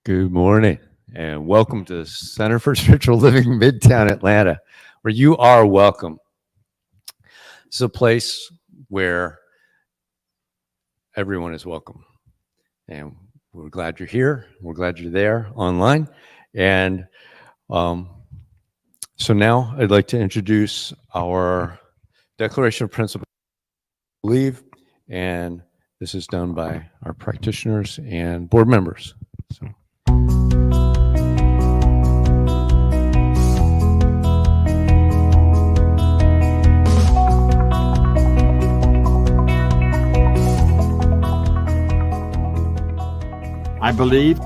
Good morning, and welcome to Center for Spiritual Living, Midtown Atlanta, where you are welcome. It's a place where everyone is welcome, and we're glad you're here. We're glad you're there online, and so now I'd like to introduce our Declaration of Principle Believe, and this is done by our practitioners and board members. So. I believe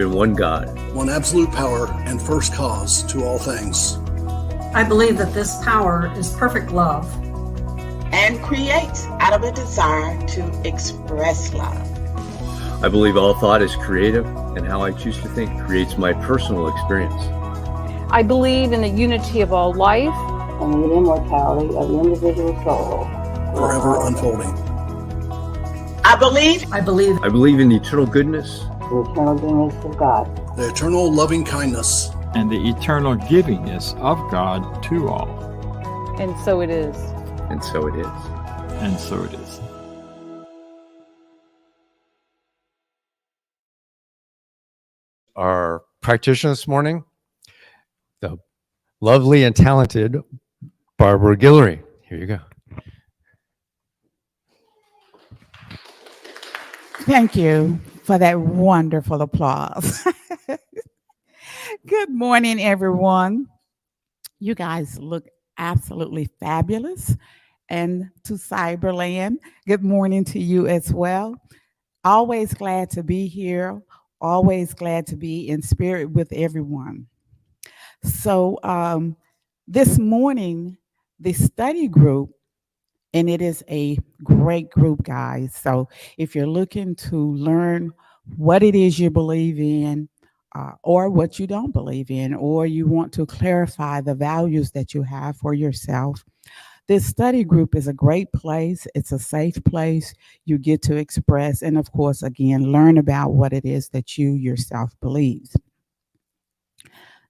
in one God, one absolute power and first cause to all things. I believe that this power is perfect love and creates out of a desire to express love. I believe all thought is creative, and how I choose to think creates my personal experience. I believe in the unity of all life and the immortality of the individual soul, forever unfolding. I believe in the eternal goodness, the eternal goodness of God, the eternal loving kindness, and the eternal givingness of God to all. And so it is. And so it is. And so it is. Our practitioner this morning, the lovely and talented Barbara Guillory. Here you go. Thank you for that wonderful applause. Good morning, everyone. You guys look absolutely fabulous. And to Cyberland, good morning to you as well. Always glad to be here. Always glad to be in spirit with everyone. So this morning, the study group, and it is a great group, guys. So if you're looking to learn what it is you believe in, or what you don't believe in, or you want to clarify the values that you have for yourself, this study group is a great place. It's a safe place. You get to express and, of course, again, learn about what it is that you yourself believe.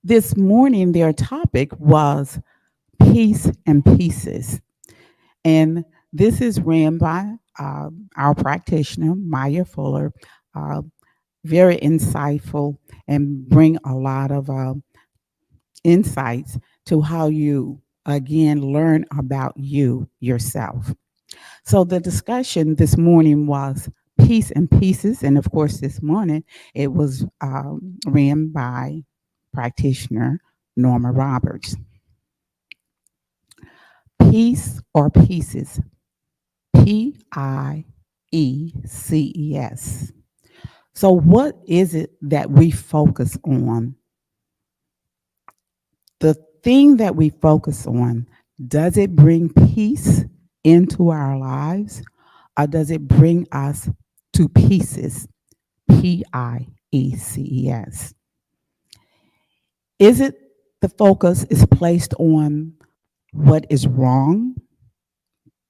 This morning, their topic was peace and pieces. And this is ran by our practitioner, Maya Fuller, very insightful and bring a lot of insights to how you, again, learn about you yourself. So the discussion this morning was peace and pieces. And of course, this morning it was ran by practitioner Norma Roberts. Peace or pieces, P-I-E-C-E-S. So what is it that we focus on? The thing that we focus on, does it bring peace into our lives, or does it bring us to pieces? P-I-E-C-E-S. Is it the focus is placed on what is wrong,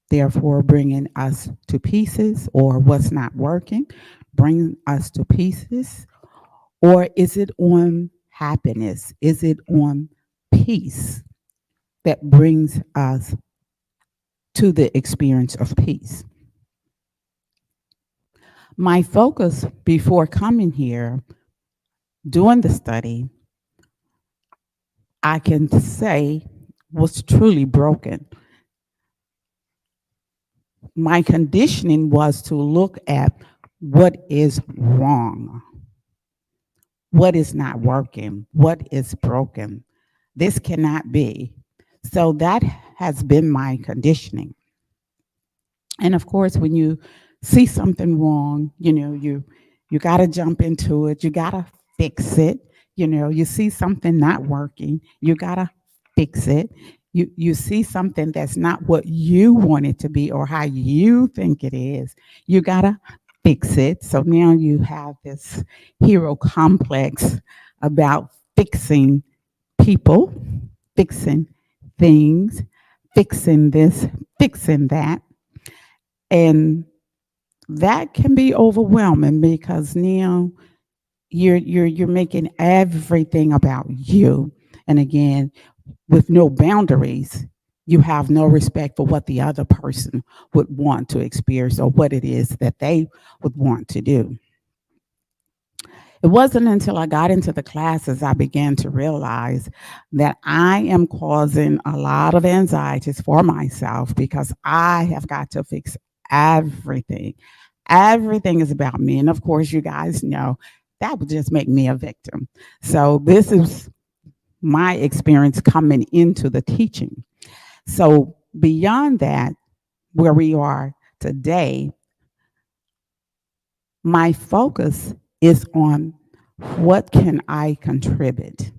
therefore bringing us to pieces, or what's not working, bringing us to pieces? Or is it on happiness? Is it on peace that brings us to the experience of peace? My focus before coming here, doing the study, I can say was truly broken. My conditioning was to look at what is wrong, what is not working, what is broken. This cannot be. So that has been my conditioning. And of course, when you see something wrong, you got to jump into it. You got to fix it. You see something not working, you got to fix it. You see something that's not what you want it to be or how you think it is, you got to fix it. So now you have this hero complex about fixing people, fixing things, fixing this, fixing that. And that can be overwhelming because now you're making everything about you. And again, with no boundaries, you have no respect for what the other person would want to experience or what it is that they would want to do. It wasn't until I got into the classes I began to realize that I am causing a lot of anxieties for myself because I have got to fix everything. Everything is about me. And of course, you guys know that would just make me a victim. So this is my experience coming into the teaching. So beyond that, where we are today, my focus is on what can I contribute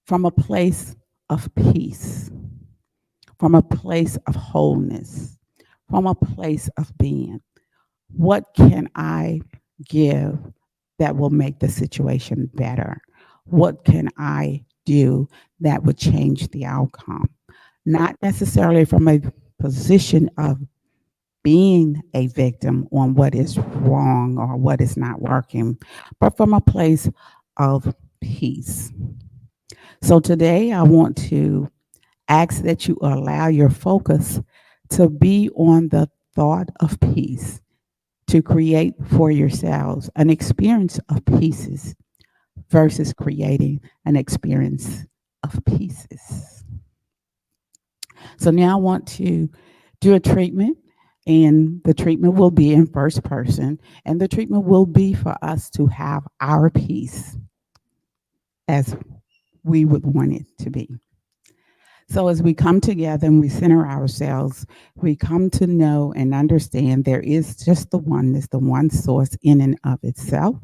from a place of peace, from a place of wholeness, from a place of being. What can I give that will make the situation better? What can I do that would change the outcome? Not necessarily from a position of being a victim on what is wrong or what is not working, but from a place of peace. So today I want to ask that you allow your focus to be on the thought of peace, to create for yourselves an experience of pieces versus creating an experience of pieces. So now I want to do a treatment, and the treatment will be in first person, and the treatment will be for us to have our peace as we would want it to be. So as we come together and we center ourselves, we come to know and understand there is just the oneness, the one source in and of itself.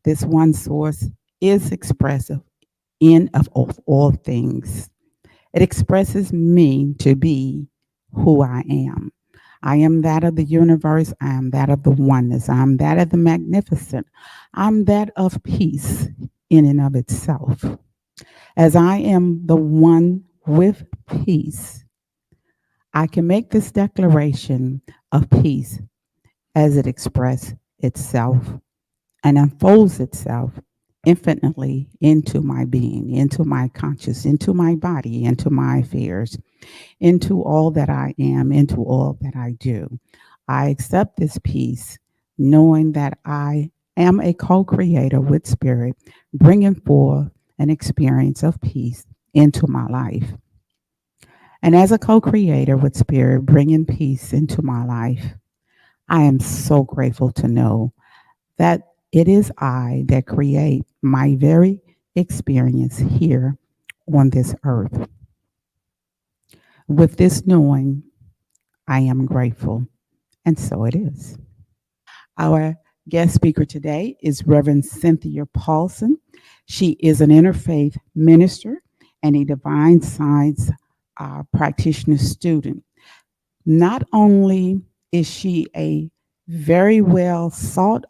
This one source is expressive in of all things. It expresses me to be who I am. I am that of the universe. I am that of the oneness. I am that of the magnificent. I'm that of peace in and of itself. As I am the one with peace, I can make this declaration of peace as it expresses itself and unfolds itself infinitely into my being, into my conscious, into my body, into my affairs, into all that I am, into all that I do. I accept this peace, knowing that I am a co-creator with spirit, bringing forth an experience of peace into my life. And as a co-creator with spirit, bringing peace into my life, I am so grateful to know that it is I that create my very experience here on this earth. With this knowing, I am grateful, and so it is. Our guest speaker today is Reverend Cynthia Paulson. She is an interfaith minister and a divine science practitioner student. Not only is she a very well sought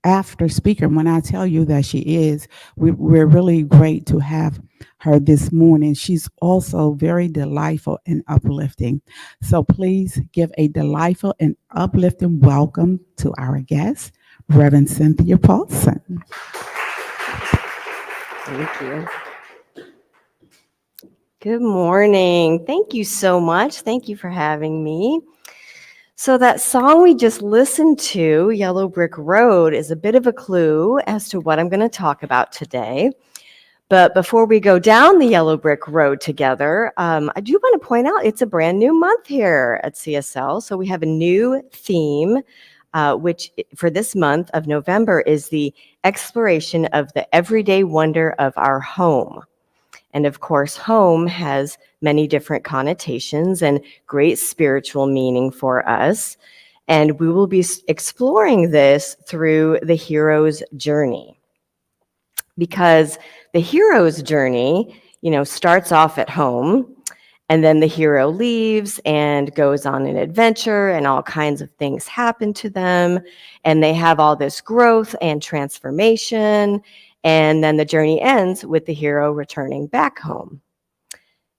after speaker, and when I tell you that she is, we're really great to have her this morning. She's also very delightful and uplifting. So please give a delightful and uplifting welcome to our guest, Reverend Cynthia Paulson. Thank you. Good morning. Thank you so much. Thank you for having me. So that song we just listened to, Yellow Brick Road, is a bit of a clue as to what I'm going to talk about today. But before we go down the Yellow Brick Road together, I do want to point out it's a brand new month here at CSL. So we have a new theme, which for this month of November is the exploration of the everyday wonder of our home. And of course, home has many different connotations and great spiritual meaning for us. And we will be exploring this through the hero's journey. Because the hero's journey, starts off at home, and then the hero leaves and goes on an adventure, and all kinds of things happen to them. And they have all this growth and transformation. And then the journey ends with the hero returning back home.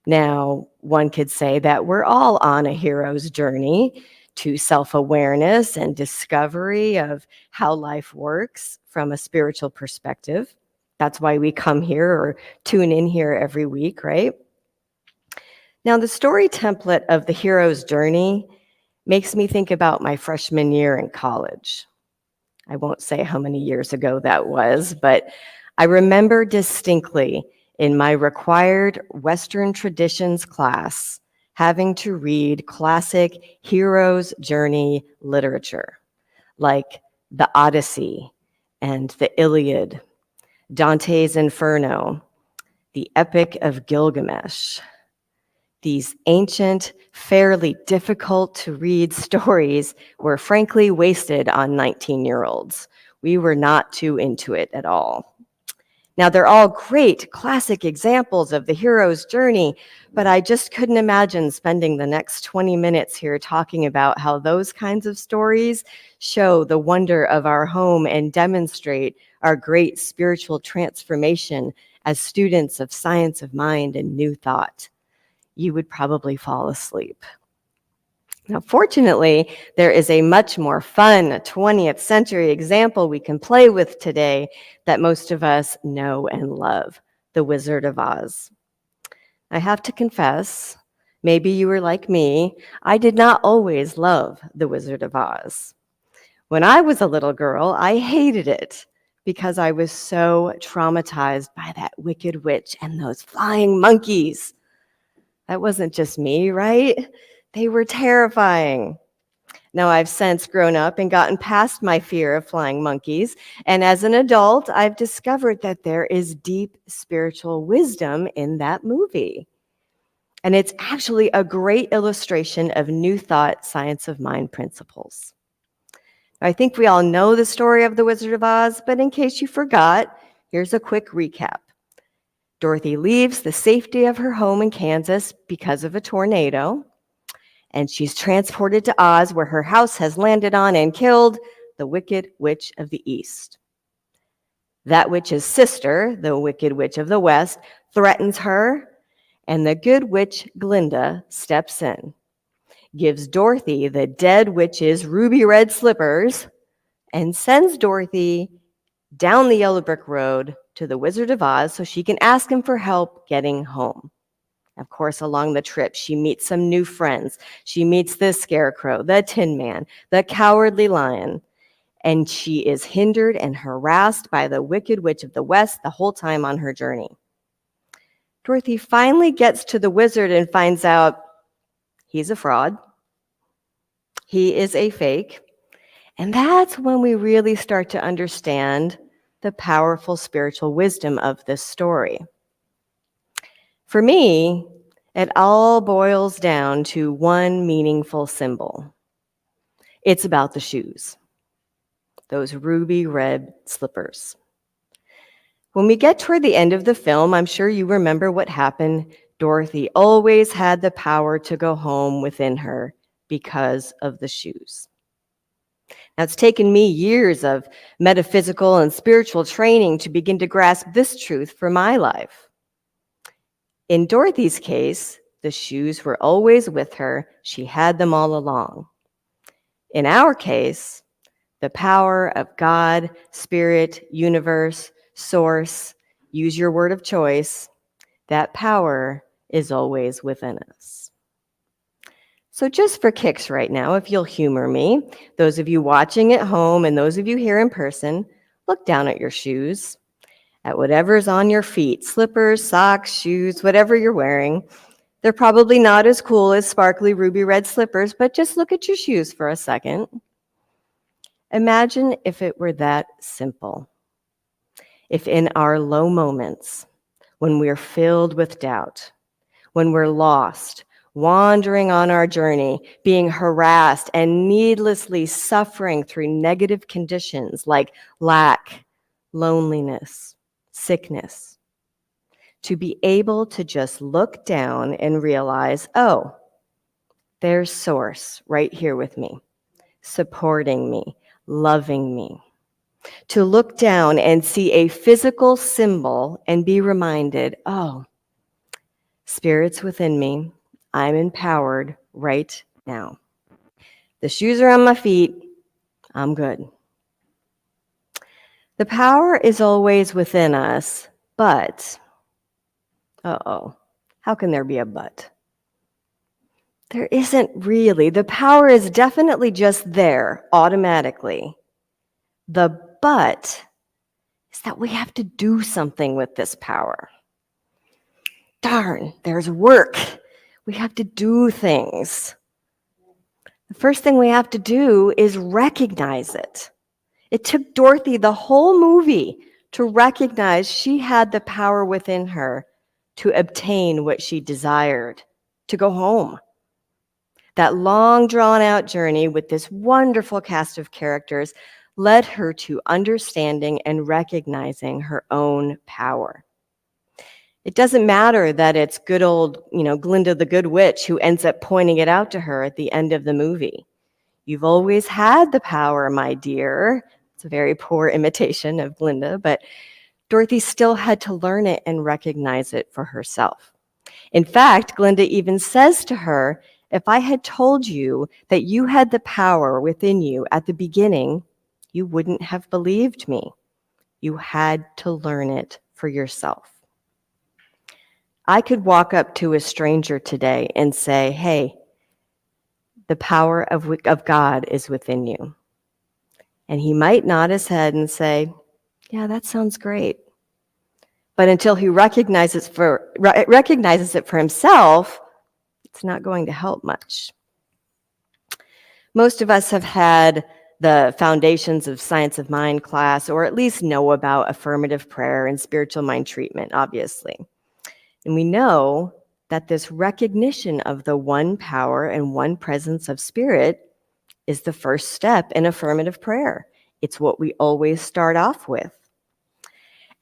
Now, one could say that we're all on a hero's journey to self-awareness and discovery of how life works from a spiritual perspective. That's why we come here or tune in here every week, right? Now, the story template of the hero's journey makes me think about my freshman year in college. I won't say how many years ago that was, but I remember distinctly in my required Western traditions class having to read classic hero's journey literature, like the Odyssey and the Iliad, Dante's Inferno, the Epic of Gilgamesh. These ancient, fairly difficult to read stories were frankly wasted on 19-year-olds. We were not too into it at all. Now, they're all great classic examples of the hero's journey, but I just couldn't imagine spending the next 20 minutes here talking about how those kinds of stories show the wonder of our home and demonstrate our great spiritual transformation as students of science of mind and new thought. You would probably fall asleep. Now, fortunately, there is a much more fun 20th century example we can play with today that most of us know and love, The Wizard of Oz. I have to confess, maybe you were like me, I did not always love The Wizard of Oz. When I was a little girl, I hated it because I was so traumatized by that wicked witch and those flying monkeys. That wasn't just me, right? They were terrifying. Now, I've since grown up and gotten past my fear of flying monkeys. And as an adult, I've discovered that there is deep spiritual wisdom in that movie. And it's actually a great illustration of New Thought science of mind principles. I think we all know the story of The Wizard of Oz, but in case you forgot, here's a quick recap. Dorothy leaves the safety of her home in Kansas because of a tornado, and she's transported to Oz, where her house has landed on and killed the Wicked Witch of the East. That witch's sister, the Wicked Witch of the West, threatens her, and the good witch Glinda steps in, gives Dorothy the dead witch's ruby red slippers, and sends Dorothy down the yellow brick road to the Wizard of Oz so she can ask him for help getting home. Of course, along the trip, she meets some new friends. She meets the Scarecrow, the Tin Man, the Cowardly Lion, and she is hindered and harassed by the Wicked Witch of the West the whole time on her journey. Dorothy finally gets to the wizard and finds out he's a fraud. He is a fake. And that's when we really start to understand the powerful spiritual wisdom of this story. For me, it all boils down to one meaningful symbol. It's about the shoes, those ruby red slippers. When we get toward the end of the film, I'm sure you remember what happened. Dorothy always had the power to go home within her because of the shoes. Now, it's taken me years of metaphysical and spiritual training to begin to grasp this truth for my life. In Dorothy's case, the shoes were always with her. She had them all along. In our case, the power of God, Spirit, universe, source, use your word of choice, that power is always within us. So just for kicks right now, if you'll humor me, those of you watching at home and those of you here in person, look down at your shoes, at whatever's on your feet, slippers, socks, shoes, whatever you're wearing. They're probably not as cool as sparkly ruby red slippers, but just look at your shoes for a second. Imagine if it were that simple. If in our low moments, when we're filled with doubt, when we're lost, wandering on our journey, being harassed and needlessly suffering through negative conditions like lack, loneliness, sickness, to be able to just look down and realize, oh, there's Source right here with me, supporting me, loving me. To look down and see a physical symbol and be reminded, oh, Spirit's within me. I'm empowered right now. The shoes are on my feet. I'm good. The power is always within us, but, how can there be a but? There isn't really. The power is definitely just there automatically. The but is that we have to do something with this power. Darn, there's work. We have to do things. The first thing we have to do is recognize it. It took Dorothy the whole movie to recognize she had the power within her to obtain what she desired, to go home. That long, drawn-out journey with this wonderful cast of characters led her to understanding and recognizing her own power. It doesn't matter that it's good old, Glinda the Good Witch who ends up pointing it out to her at the end of the movie. You've always had the power, my dear. It's a very poor imitation of Glinda, but Dorothy still had to learn it and recognize it for herself. In fact, Glinda even says to her, if I had told you that you had the power within you at the beginning, you wouldn't have believed me. You had to learn it for yourself. I could walk up to a stranger today and say, hey, the power of God is within you. And he might nod his head and say, yeah, that sounds great. But until he recognizes it for himself, it's not going to help much. Most of us have had the Foundations of Science of Mind class, or at least know about affirmative prayer and spiritual mind treatment, obviously. And we know that this recognition of the one power and one presence of spirit is the first step in affirmative prayer. It's what we always start off with.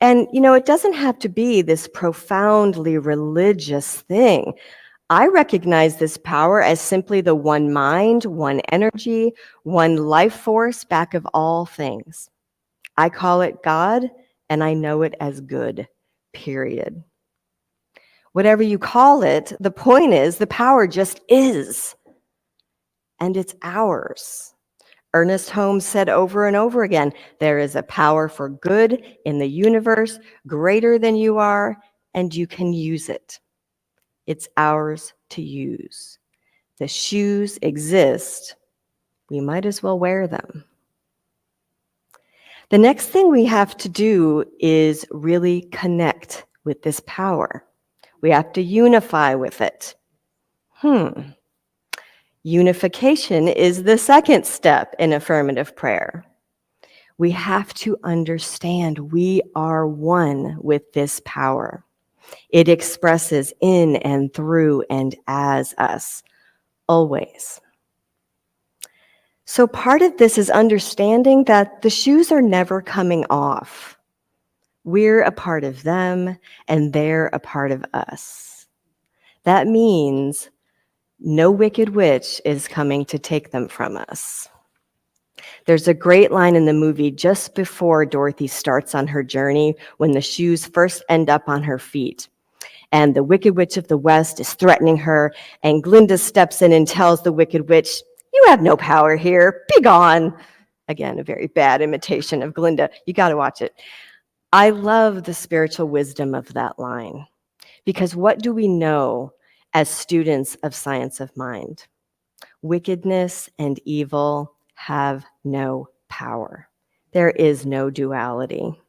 And, it doesn't have to be this profoundly religious thing. I recognize this power as simply the one mind, one energy, one life force back of all things. I call it God, and I know it as good, period. Whatever you call it, the point is the power just is, and it's ours. Ernest Holmes said over and over again, there is a power for good in the universe greater than you are, and you can use it. It's ours to use. The shoes exist. We might as well wear them. The next thing we have to do is really connect with this power. We have to unify with it. Unification is the second step in affirmative prayer. We have to understand we are one with this power. It expresses in and through and as us, always. So part of this is understanding that the shoes are never coming off. We're a part of them, and they're a part of us. That means no wicked witch is coming to take them from us. There's a great line in the movie just before Dorothy starts on her journey when the shoes first end up on her feet. And the Wicked Witch of the West is threatening her, and Glinda steps in and tells the Wicked Witch, you have no power here, be gone. Again, a very bad imitation of Glinda. You got to watch it. I love the spiritual wisdom of that line, because what do we know as students of science of mind? Wickedness and evil have no power. There is no duality.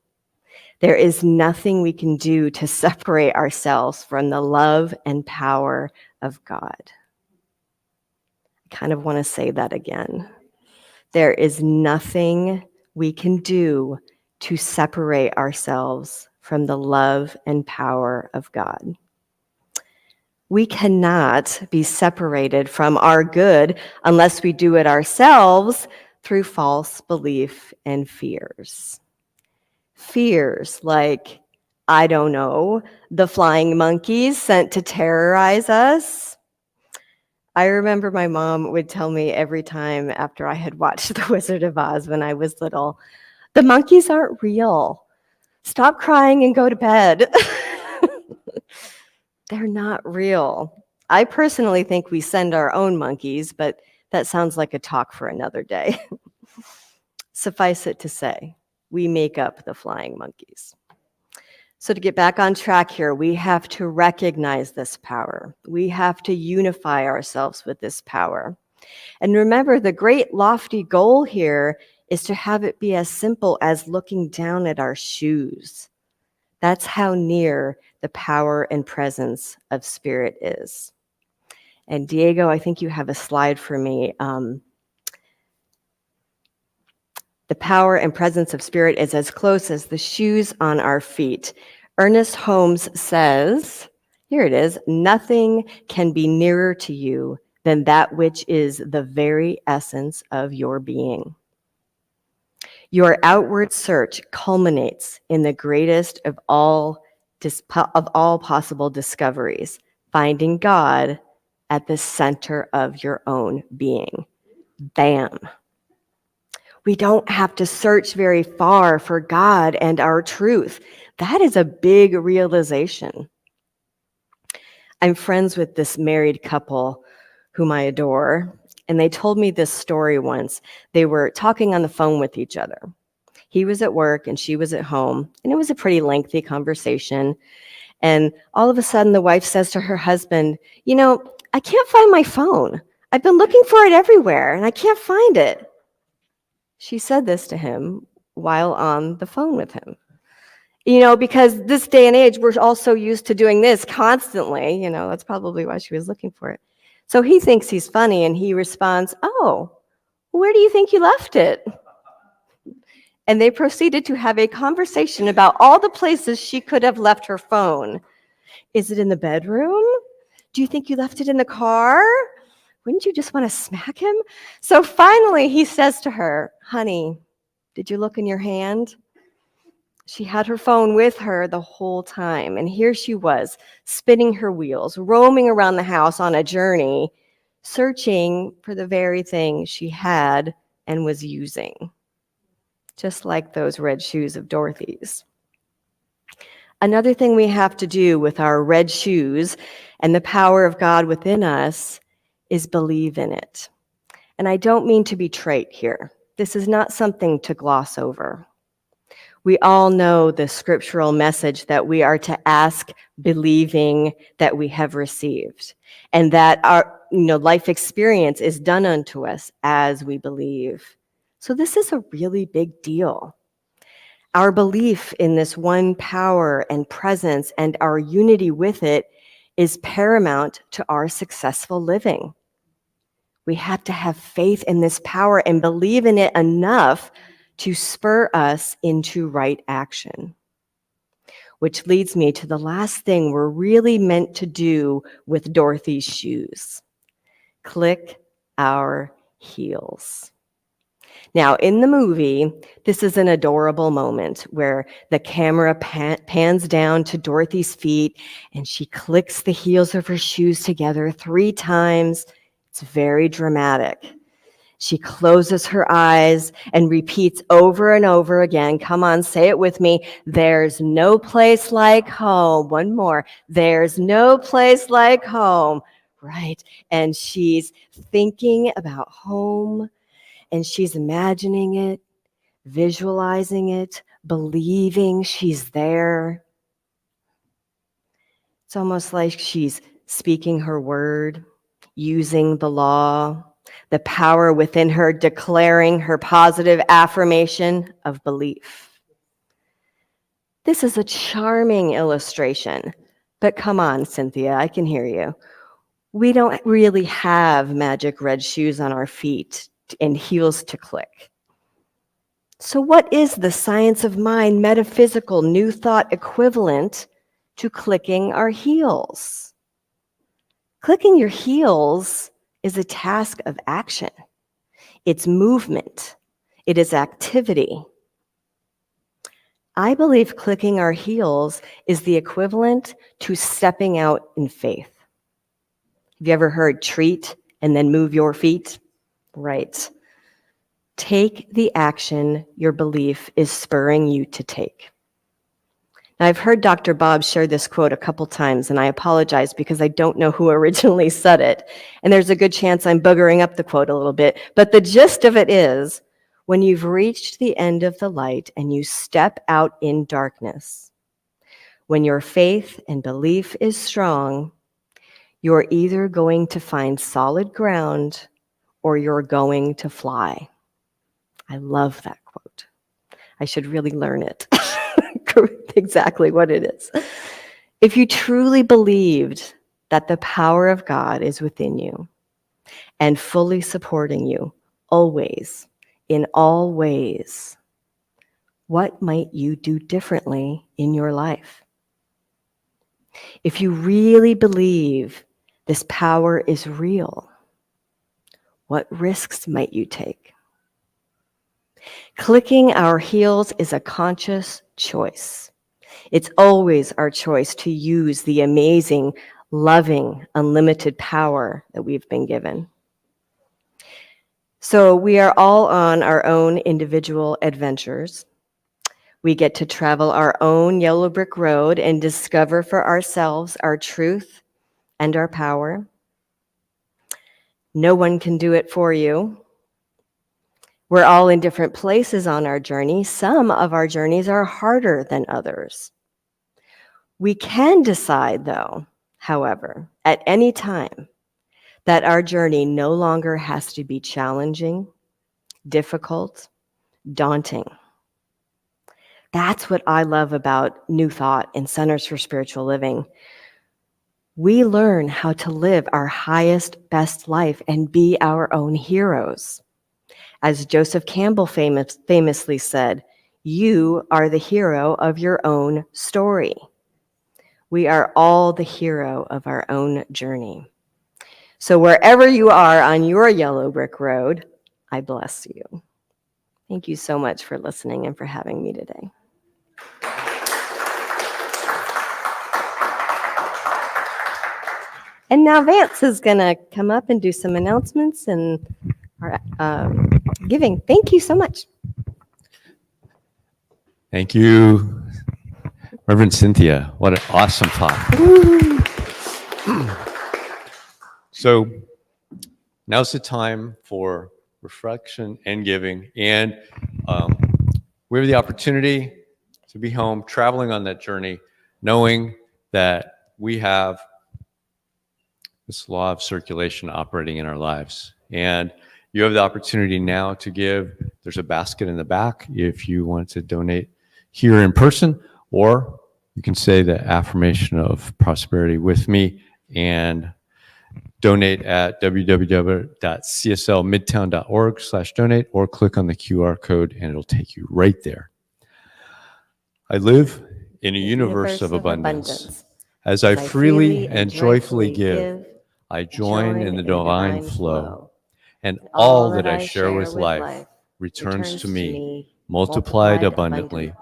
There is nothing we can do to separate ourselves from the love and power of God. I kind of want to say that again. There is nothing we can do to separate ourselves from the love and power of God. We cannot be separated from our good unless we do it ourselves through false belief and fears. Fears like, I don't know, the flying monkeys sent to terrorize us. I remember my mom would tell me every time after I had watched The Wizard of Oz when I was little, the monkeys aren't real. Stop crying and go to bed. They're not real. I personally think we send our own monkeys, but That sounds like a talk for another day. Suffice it to say, we make up the flying monkeys. So to get back on track here, we have to recognize this power. We have to unify ourselves with this power. And remember, the great lofty goal here is to have it be as simple as looking down at our shoes. That's how near the power and presence of spirit is. And Diego, I think you have a slide for me. The power and presence of spirit is as close as the shoes on our feet. Ernest Holmes says, here it is, nothing can be nearer to you than that which is the very essence of your being. Your outward search culminates in the greatest of all possible discoveries, finding God at the center of your own being. Bam. We don't have to search very far for God and our truth. That is a big realization. I'm friends with this married couple whom I adore, and they told me this story once. They were talking on the phone with each other. He was at work and she was at home, and it was a pretty lengthy conversation. And all of a sudden, the wife says to her husband, "You know, I can't find my phone. I've been looking for it everywhere, and I can't find it." She said this to him while on the phone with him. You know, because this day and age, we're all so used to doing this constantly. You know, that's probably why she was looking for it. So he thinks he's funny, and he responds, "Oh, where do you think you left it?" And they proceeded to have a conversation about all the places she could have left her phone. Is it in the bedroom? Do you think you left it in the car? Wouldn't you just want to smack him? So finally he says to her, "Honey, did you look in your hand?" She had her phone with her the whole time. And here she was, spinning her wheels, roaming around the house on a journey, searching for the very thing she had and was using. Just like those red shoes of Dorothy's. Another thing we have to do with our red shoes and the power of God within us is believe in it. And I don't mean to be trite here. This is not something to gloss over. We all know the scriptural message that we are to ask believing that we have received, and that our life experience is done unto us as we believe. So this is a really big deal. Our belief in this one power and presence and our unity with it is paramount to our successful living. We have to have faith in this power and believe in it enough to spur us into right action. Which leads me to the last thing we're really meant to do with Dorothy's shoes. Click our heels. Now, in the movie, this is an adorable moment where the camera pans down to Dorothy's feet and she clicks the heels of her shoes together 3 times. It's very dramatic. She closes her eyes and repeats over and over again. Come on, say it with me. There's no place like home. One more. There's no place like home. Right? And she's thinking about home. And she's imagining it, visualizing it, believing she's there. It's almost like she's speaking her word, using the law, the power within her, declaring her positive affirmation of belief. This is a charming illustration, but come on, Cynthia, I can hear you. We don't really have magic red shoes on our feet and heels to click. So what is the science of mind, metaphysical, new thought equivalent to clicking our heels? Clicking your heels is a task of action. It's movement. It is activity. I believe clicking our heels is the equivalent to stepping out in faith. Have you ever heard treat and then move your feet? Right. Take the action your belief is spurring you to take. Now, I've heard Dr. Bob share this quote a couple times, and I apologize because I don't know who originally said it. And there's a good chance I'm buggering up the quote a little bit. But the gist of it is, when you've reached the end of the light and you step out in darkness, when your faith and belief is strong, you're either going to find solid ground or you're going to fly. I love that quote. I should really learn it. Exactly what it is. If you truly believed that the power of God is within you and fully supporting you always, in all ways, what might you do differently in your life? If you really believe this power is real, what risks might you take? Clicking our heels is a conscious choice. It's always our choice to use the amazing, loving, unlimited power that we've been given. So we are all on our own individual adventures. We get to travel our own yellow brick road and discover for ourselves our truth and our power. No one can do it for you. We're all in different places on our journey. Some of our journeys are harder than others. We can decide, though, however, at any time, that our journey no longer has to be challenging, difficult, daunting. That's what I love about New Thought and Centers for Spiritual Living. We learn how to live our highest, best life and be our own heroes. As Joseph Campbell famously said, you are the hero of your own story. We are all the hero of our own journey. So wherever you are on your yellow brick road, I bless you. Thank you so much for listening and for having me today. And now Vance is going to come up and do some announcements and our giving. Thank you so much. Thank you, Reverend Cynthia. What an awesome talk. So now's the time for reflection and giving. And we have the opportunity to be home, traveling on that journey, knowing that we have this law of circulation operating in our lives. And you have the opportunity now to give. There's a basket in the back if you want to donate here in person, or you can say the affirmation of prosperity with me and donate at www.cslmidtown.org/donate, or click on the QR code and it'll take you right there. I live in a universe of abundance. As I freely and joyfully give, I join in the divine flow, and all that I share with life returns to me, multiplied abundantly,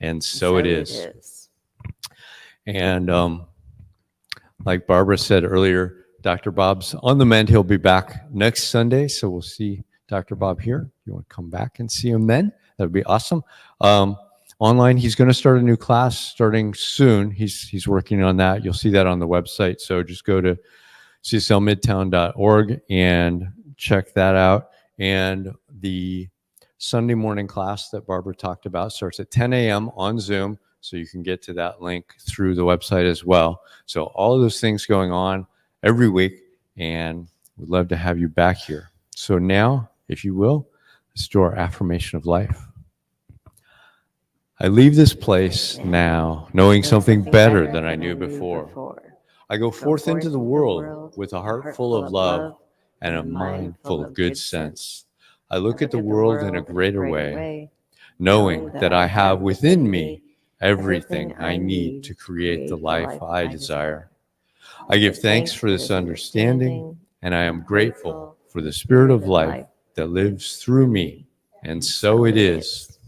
and so it is. And like Barbara said earlier, Dr. Bob's on the mend. He'll be back next Sunday, so we'll see Dr. Bob here. If you want to come back and see him then, that would be awesome. Online, he's going to start a new class starting soon. He's working on that. You'll see that on the website. So just go to cslmidtown.org and check that out. And the Sunday morning class that Barbara talked about starts at 10 a.m. on Zoom. So you can get to that link through the website as well. So all of those things going on every week, and we'd love to have you back here. So now, if you will, let's do our affirmation of life. I leave this place now knowing something better than I knew before. I go forth into the world with a heart full of love and a mind full of good sense. I look at the world in a greater way, knowing that I have within me everything I need to create the life I desire. I give thanks for this understanding, and I am grateful for the spirit of life that lives through me, and so it is.